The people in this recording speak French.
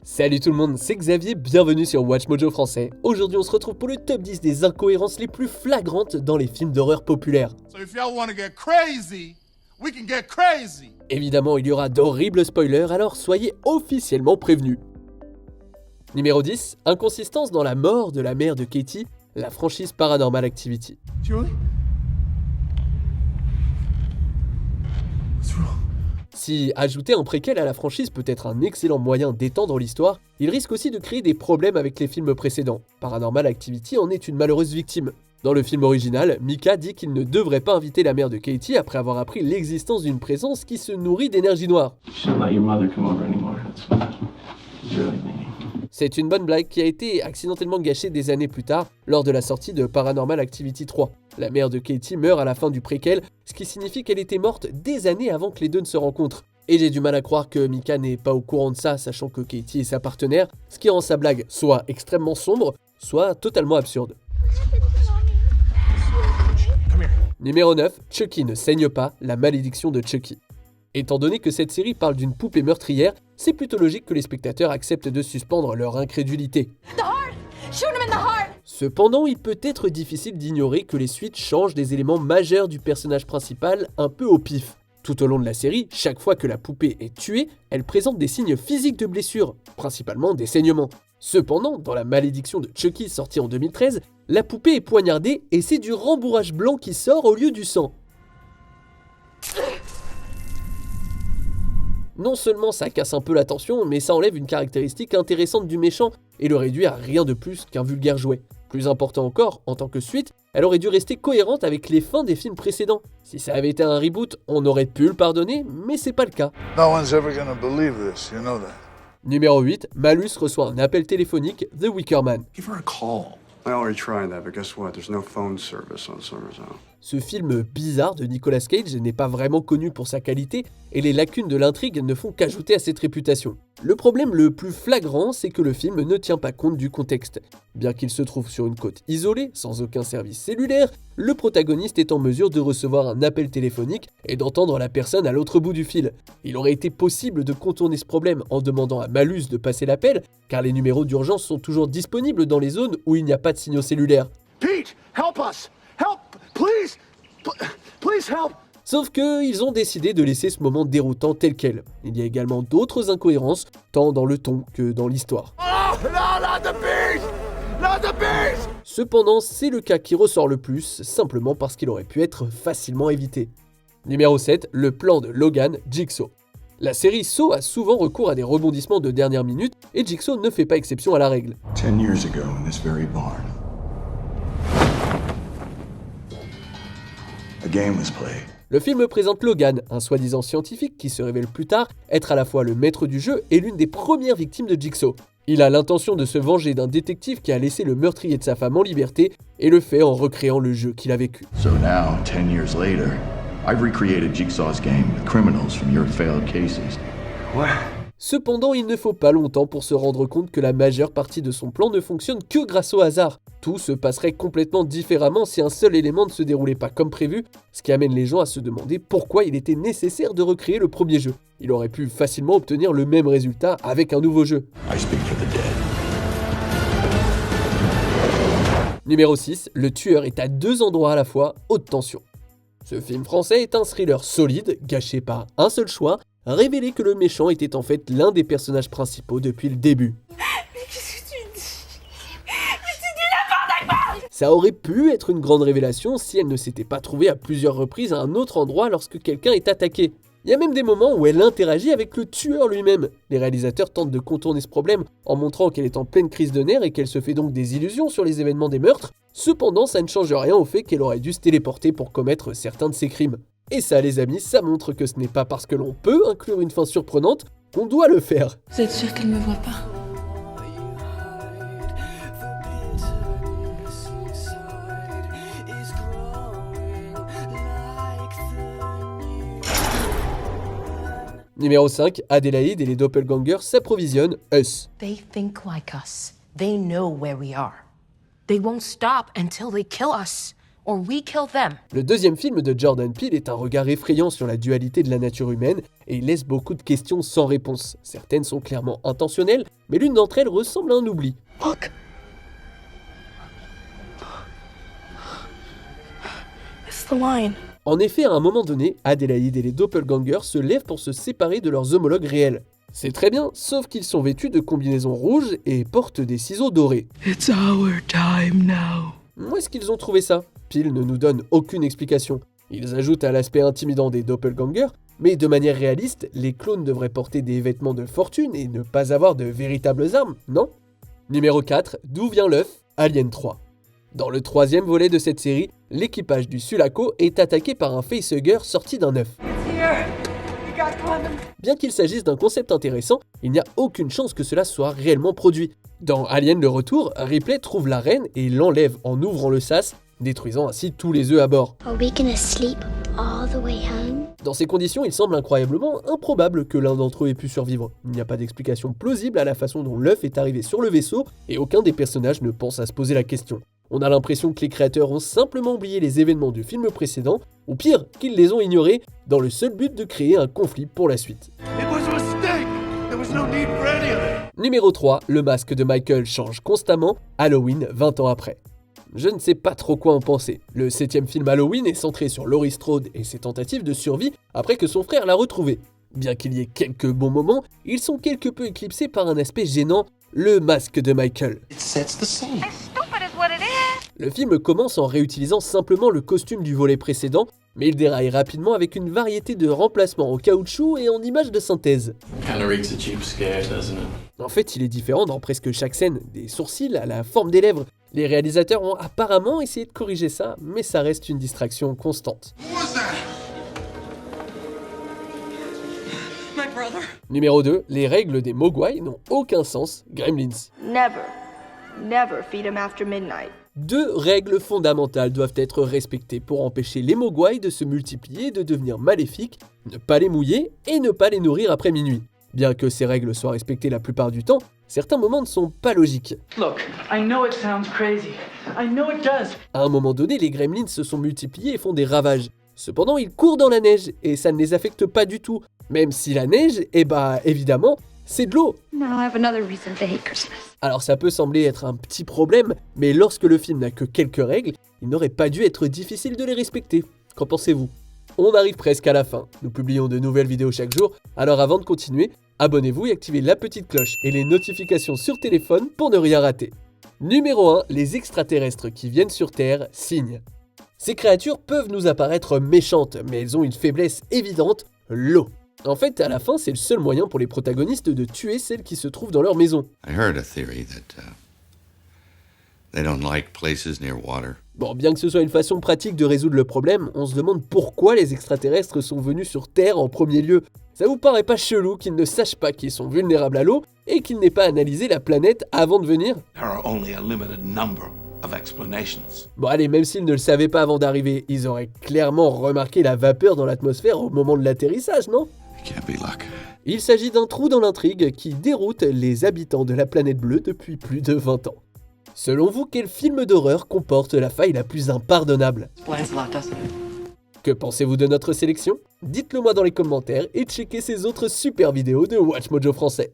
Salut tout le monde, c'est Xavier, bienvenue sur Watch Mojo français. Aujourd'hui on se retrouve pour le top 10 des incohérences les plus flagrantes dans les films d'horreur populaires. Évidemment il y aura d'horribles spoilers, alors soyez officiellement prévenus. Numéro 10, inconsistance dans la mort de la mère de Katie, la franchise Paranormal Activity. Julie? What's wrong? Si ajouter un préquel à la franchise peut être un excellent moyen d'étendre l'histoire, il risque aussi de créer des problèmes avec les films précédents. Paranormal Activity en est une malheureuse victime. Dans le film original, Micah dit qu'il ne devrait pas inviter la mère de Katie après avoir appris l'existence d'une présence qui se nourrit d'énergie noire. C'est une bonne blague qui a été accidentellement gâchée des années plus tard lors de la sortie de Paranormal Activity 3. La mère de Katie meurt à la fin du préquel, ce qui signifie qu'elle était morte des années avant que les deux ne se rencontrent. Et j'ai du mal à croire que Micah n'est pas au courant de ça, sachant que Katie est sa partenaire, ce qui rend sa blague soit extrêmement sombre, soit totalement absurde. Numéro 9, Chucky ne saigne pas, la malédiction de Chucky. Étant donné que cette série parle d'une poupée meurtrière, c'est plutôt logique que les spectateurs acceptent de suspendre leur incrédulité. Cependant, il peut être difficile d'ignorer que les suites changent des éléments majeurs du personnage principal un peu au pif. Tout au long de la série, chaque fois que la poupée est tuée, elle présente des signes physiques de blessures, principalement des saignements. Cependant, dans la malédiction de Chucky sortie en 2013, la poupée est poignardée et c'est du rembourrage blanc qui sort au lieu du sang. Non seulement ça casse un peu la tension, mais ça enlève une caractéristique intéressante du méchant et le réduit à rien de plus qu'un vulgaire jouet. Plus important encore, en tant que suite, elle aurait dû rester cohérente avec les fins des films précédents. Si ça avait été un reboot, on aurait pu le pardonner, mais c'est pas le cas. Numéro 8, Malus reçoit un appel téléphonique, The Wicker Man. Give her a call. I already tried that, but guess what? There's no phone service on SummerZone. Ce film bizarre de Nicolas Cage n'est pas vraiment connu pour sa qualité et les lacunes de l'intrigue ne font qu'ajouter à cette réputation. Le problème le plus flagrant, c'est que le film ne tient pas compte du contexte. Bien qu'il se trouve sur une côte isolée, sans aucun service cellulaire, le protagoniste est en mesure de recevoir un appel téléphonique et d'entendre la personne à l'autre bout du fil. Il aurait été possible de contourner ce problème en demandant à Malus de passer l'appel, car les numéros d'urgence sont toujours disponibles dans les zones où il n'y a pas de signaux cellulaires. Pete, help us! Help! Please! Please help! Sauf qu'ils ont décidé de laisser ce moment déroutant tel quel. Il y a également d'autres incohérences, tant dans le ton que dans l'histoire. Oh, no, not the beast! Not the beast! Cependant, c'est le cas qui ressort le plus, simplement parce qu'il aurait pu être facilement évité. Numéro 7, le plan de Logan, Jigsaw. La série Saw a souvent recours à des rebondissements de dernière minute, et Jigsaw ne fait pas exception à la règle. 10 years ago in this very barn, a game was played. Le film présente Logan, un soi-disant scientifique qui se révèle plus tard être à la fois le maître du jeu et l'une des premières victimes de Jigsaw. Il a l'intention de se venger d'un détective qui a laissé le meurtrier de sa femme en liberté et le fait en recréant le jeu qu'il a vécu. So now, 10 years later, I've recreated Jigsaw's game with criminals from your failed cases. What? Cependant, il ne faut pas longtemps pour se rendre compte que la majeure partie de son plan ne fonctionne que grâce au hasard. Tout se passerait complètement différemment si un seul élément ne se déroulait pas comme prévu, ce qui amène les gens à se demander pourquoi il était nécessaire de recréer le premier jeu. Il aurait pu facilement obtenir le même résultat avec un nouveau jeu. I speak for the dead. Numéro 6, le tueur est à deux endroits à la fois, haute tension. Ce film français est un thriller solide, gâché par un seul choix, révéler que le méchant était en fait l'un des personnages principaux depuis le début. Mais qu'est-ce que tu dis? Mais tu dis n'importe quoi! Ça aurait pu être une grande révélation si elle ne s'était pas trouvée à plusieurs reprises à un autre endroit lorsque quelqu'un est attaqué. Il y a même des moments où elle interagit avec le tueur lui-même. Les réalisateurs tentent de contourner ce problème en montrant qu'elle est en pleine crise de nerfs et qu'elle se fait donc des illusions sur les événements des meurtres. Cependant, ça ne change rien au fait qu'elle aurait dû se téléporter pour commettre certains de ses crimes. Et ça, les amis, ça montre que ce n'est pas parce que l'on peut inclure une fin surprenante qu'on doit le faire. Vous êtes sûr qu'elle me voit pas? Numéro 5, Adélaïde et les doppelgangers s'approvisionnent Us. They think like us. They know where we are. They won't stop until they kill us. or we kill them. Le deuxième film de Jordan Peele est un regard effrayant sur la dualité de la nature humaine et il laisse beaucoup de questions sans réponse. Certaines sont clairement intentionnelles, mais l'une d'entre elles ressemble à un oubli. Look. It's the line. En effet, à un moment donné, Adélaïde et les doppelgangers se lèvent pour se séparer de leurs homologues réels. C'est très bien, sauf qu'ils sont vêtus de combinaisons rouges et portent des ciseaux dorés. It's our time now. Où est-ce qu'ils ont trouvé ça? Peele ne nous donne aucune explication. Ils ajoutent à l'aspect intimidant des doppelgangers, mais de manière réaliste, les clones devraient porter des vêtements de fortune et ne pas avoir de véritables armes, non? Numéro 4, d'où vient l'œuf? Alien 3. Dans le troisième volet de cette série, l'équipage du Sulaco est attaqué par un facehugger sorti d'un œuf. Bien qu'il s'agisse d'un concept intéressant, il n'y a aucune chance que cela soit réellement produit. Dans Alien le Retour, Ripley trouve la reine et l'enlève en ouvrant le sas, détruisant ainsi tous les œufs à bord. Are we gonna sleep all the way home? Dans ces conditions, il semble incroyablement improbable que l'un d'entre eux ait pu survivre. Il n'y a pas d'explication plausible à la façon dont l'œuf est arrivé sur le vaisseau et aucun des personnages ne pense à se poser la question. On a l'impression que les créateurs ont simplement oublié les événements du film précédent, ou pire, qu'ils les ont ignorés, dans le seul but de créer un conflit pour la suite. Numéro 3, le masque de Michael change constamment, Halloween 20 ans après. Je ne sais pas trop quoi en penser. Le 7e film Halloween est centré sur Laurie Strode et ses tentatives de survie après que son frère l'a retrouvée. Bien qu'il y ait quelques bons moments, ils sont quelque peu éclipsés par un aspect gênant, le masque de Michael. Le film commence en réutilisant simplement le costume du volet précédent, mais il déraille rapidement avec une variété de remplacements en caoutchouc et en images de synthèse. En fait, il est différent dans presque chaque scène, des sourcils à la forme des lèvres. Les réalisateurs ont apparemment essayé de corriger ça, mais ça reste une distraction constante. Numéro 2, les règles des Mogwai n'ont aucun sens, Gremlins. Never feed him after midnight. 2 règles fondamentales doivent être respectées pour empêcher les Mogwai de se multiplier et de devenir maléfiques, ne pas les mouiller et ne pas les nourrir après minuit. Bien que ces règles soient respectées la plupart du temps, certains moments ne sont pas logiques. Look, I know it sounds crazy. I know it does. À un moment donné, les gremlins se sont multipliés et font des ravages. Cependant, ils courent dans la neige et ça ne les affecte pas du tout. Même si la neige, évidemment, c'est de l'eau. Now I have another reason to hate Christmas. Alors ça peut sembler être un petit problème, mais lorsque le film n'a que quelques règles, il n'aurait pas dû être difficile de les respecter. Qu'en pensez-vous? On arrive presque à la fin. Nous publions de nouvelles vidéos chaque jour, alors avant de continuer, abonnez-vous et activez la petite cloche et les notifications sur téléphone pour ne rien rater. Numéro 1, les extraterrestres qui viennent sur Terre signent. Ces créatures peuvent nous apparaître méchantes, mais elles ont une faiblesse évidente, l'eau. En fait, à la fin, c'est le seul moyen pour les protagonistes de tuer celles qui se trouvent dans leur maison. I heard a theory that they don't like places near water. Bon, bien que ce soit une façon pratique de résoudre le problème, on se demande pourquoi les extraterrestres sont venus sur Terre en premier lieu. Ça vous paraît pas chelou qu'ils ne sachent pas qu'ils sont vulnérables à l'eau et qu'ils n'aient pas analysé la planète avant de venir? There are only a limited number of explanations. Bon allez, même s'ils ne le savaient pas avant d'arriver, ils auraient clairement remarqué la vapeur dans l'atmosphère au moment de l'atterrissage, non? Il s'agit d'un trou dans l'intrigue qui déroute les habitants de la planète bleue depuis plus de 20 ans. Selon vous, quel film d'horreur comporte la faille la plus impardonnable? Que pensez-vous de notre sélection? Dites-le moi dans les commentaires et checkez ces autres super vidéos de Watch Mojo français.